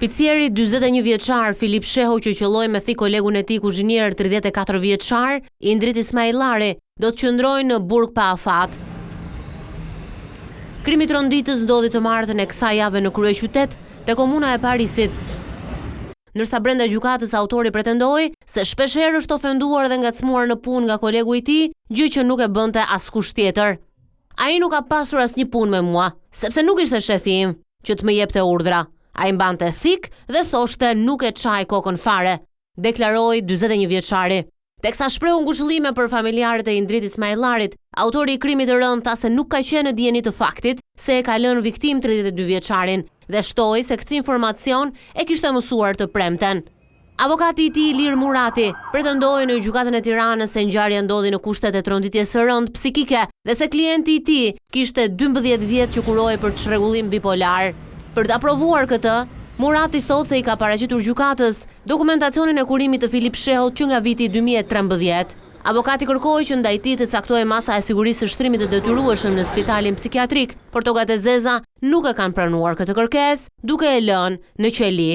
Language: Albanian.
Shpicieri 41 vjeçar Filip Shehu që qelloi me thik kolegun e tij kuzhinier 34 vjeçar Indrit Ismailari do të qëndrojë në burg pa afat. Krimi i tronditës ndodhi të martën e kësaj jave në kryeqytet te komuna e Parisit. Ndërsa brenda gjykatës autori pretendoi se shpeshherë është ofenduar dhe ngacmuar në punë nga kolegu i tij, gjë që nuk e bënte askush tjetër. Ai nuk ka pasur asnjë punë me mua, sepse nuk ishte shefi im që të më jepte urdhra. Ai mbante thik dhe thoshte nuk e çaj kokën fare, deklaroi 41 vjeçari. Teksa shprehu ngushëllime për familjarët e Indrit Ismaillarit, autori i krimit të rënd tha se nuk ka qenë në dieni të faktit se e ka lënë viktim 32 vjeçarin dhe shtoi se këtë informacion e kishte mësuar të premten. Avokati i tij Ilir Murati pretendoi në gjykatën e Tiranës se ngjarja ndodhi në kushtet e tronditjes së rënd psikike dhe se klienti i tij kishte 12 vjet që kuroi për çrregullim bipolar. Për ta provuar këtë, Murati thot se i ka paraqitur gjykatës dokumentacionin e kurimit të Filip Shehut që nga viti 2013. Avokati kërkoi që ndaj tij të caktojë masa e sigurisë së shtrimit të detyrueshëm në spitalin psikiatrik, por togat e zeza nuk e kanë pranuar këtë kërkesë, duke e lënë në qeli.